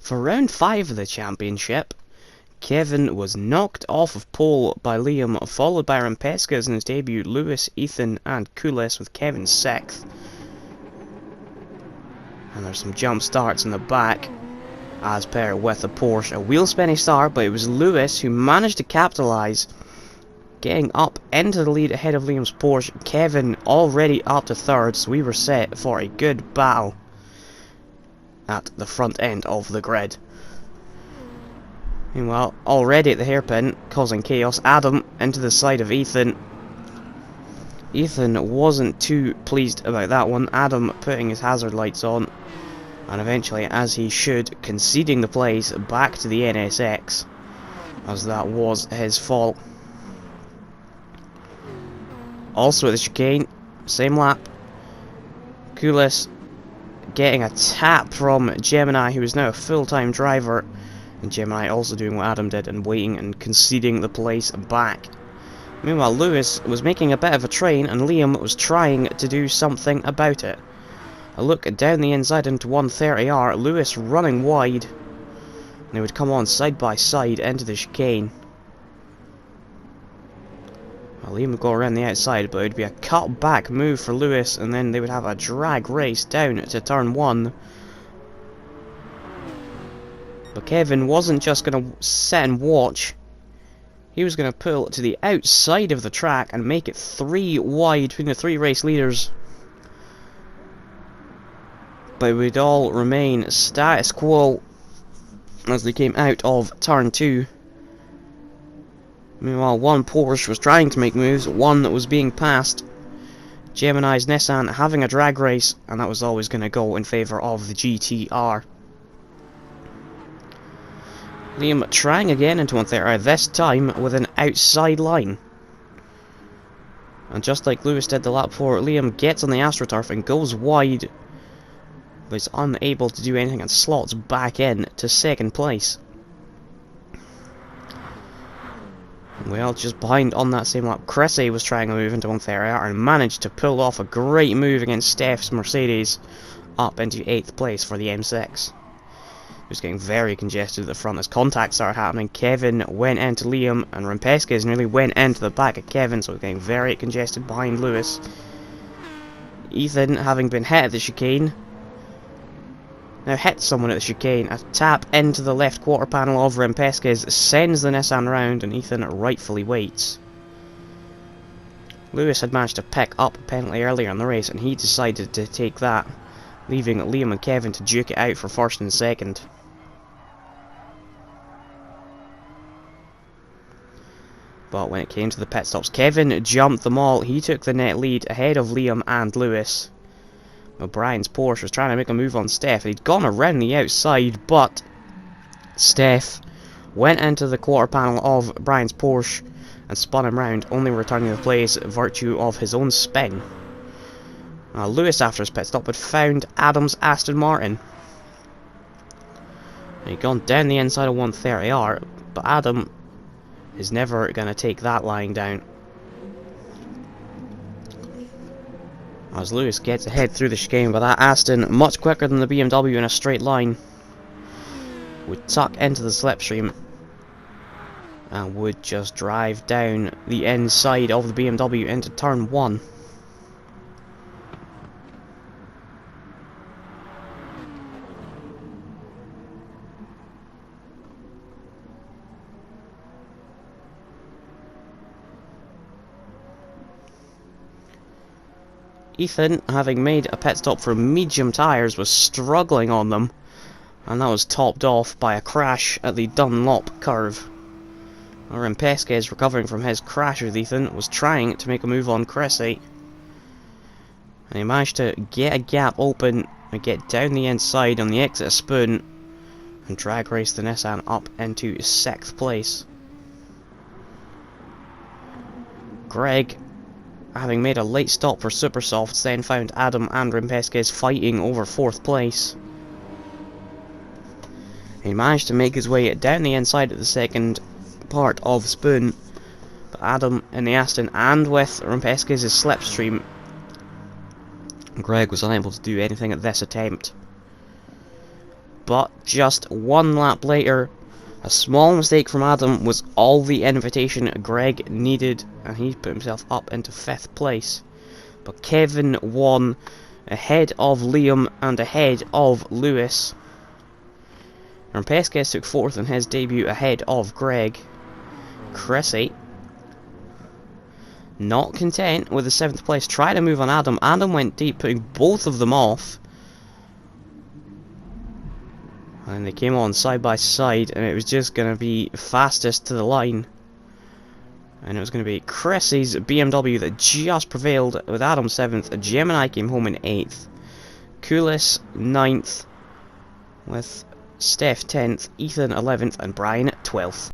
For round 5 of the championship, Kevin was knocked off of pole by Liam, followed by Rempescas in his debut, Lewis, Ethan and Kulis, with Kevin 6th. And there's some jump starts in the back, as per with the Porsche. A wheel spinny start, but it was Lewis who managed to capitalise, getting up into the lead ahead of Liam's Porsche. Kevin already up to 3rd, so we were set for a good battle at the front end of the grid. Meanwhile, already at the hairpin, causing chaos, Adam into the side of Ethan. Ethan wasn't too pleased about that one. Adam putting his hazard lights on, and eventually, as he should, conceding the place back to the NSX, as that was his fault. Also at the chicane, same lap, Kulis getting a tap from Gemini, who is now a full-time driver, and Gemini also doing what Adam did and waiting and conceding the place back. Meanwhile, Lewis was making a bit of a train, and Liam was trying to do something about it. A look down the inside into 130R, Lewis running wide, and they would come on side by side into the chicane. Well, Liam would go around the outside, but it would be a cut back move for Lewis, and then they would have a drag race down to turn 1. But Kevin wasn't just going to sit and watch. He was going to pull to the outside of the track and make it 3 wide between the 3 race leaders. But it would all remain status quo as they came out of turn 2. Meanwhile, one Porsche was trying to make moves, one that was being passed. Gemini's Nissan having a drag race, and that was always going to go in favour of the GTR. Liam trying again into 130R, this time with an outside line. And just like Lewis did the lap before, Liam gets on the AstroTurf and goes wide, but is unable to do anything and slots back in to 2nd place. Well, just behind on that same lap, Cressy was trying to move into 130R and managed to pull off a great move against Steph's Mercedes up into 8th place for the M6. It was getting very congested at the front as contact started happening. Kevin went into Liam, and Rempescas nearly went into the back of Kevin, so it was getting very congested behind Lewis. Ethan, having been hit at the chicane, now hits someone at the chicane. A tap into the left quarter panel of Rempescas sends the Nissan round, and Ethan rightfully waits. Lewis had managed to pick up a penalty earlier in the race, and he decided to take that, leaving Liam and Kevin to duke it out for 1st and 2nd. But when it came to the pit stops, Kevin jumped them all. He took the net lead ahead of Liam and Lewis. Brian's Porsche was trying to make a move on Steph. He'd gone around the outside, but Steph went into the quarter panel of Brian's Porsche and spun him round, only returning the place virtue of his own spin. Lewis, after his pit stop, had found Adam's Aston Martin. He'd gone down the inside of 130R, but Adam is never going to take that lying down. As Lewis gets ahead through the chicane, but that Aston, much quicker than the BMW in a straight line, would tuck into the slipstream and would just drive down the inside of the BMW into turn 1. Ethan, having made a pit stop for medium tyres, was struggling on them, and that was topped off by a crash at the Dunlop curve. Rempescas, recovering from his crash with Ethan, was trying to make a move on Cressy, and he managed to get a gap open and get down the inside on the exit spoon and drag race the Nissan up into 6th place. Greg, having made a late stop for Supersofts, then found Adam and Rempescas fighting over 4th place. He managed to make his way down the inside of the 2nd part of Spoon, but Adam in the Aston and with Rempescas' slipstream, Greg was unable to do anything at this attempt. but just one lap later, a small mistake from Adam was all the invitation Greg needed, and he put himself up into 5th place. But Kevin won ahead of Liam and ahead of Lewis. And Pesquez took 4th in his debut ahead of Greg. Cressy, not content with the 7th place, tried to move on Adam. Adam went deep, putting both of them off. And they came on side by side, and it was just going to be fastest to the line. And it was going to be Cressy's BMW that just prevailed, with Adam 7th. Gemini came home in 8th. Coulis 9th, with Steph 10th, Ethan 11th, and Brian 12th.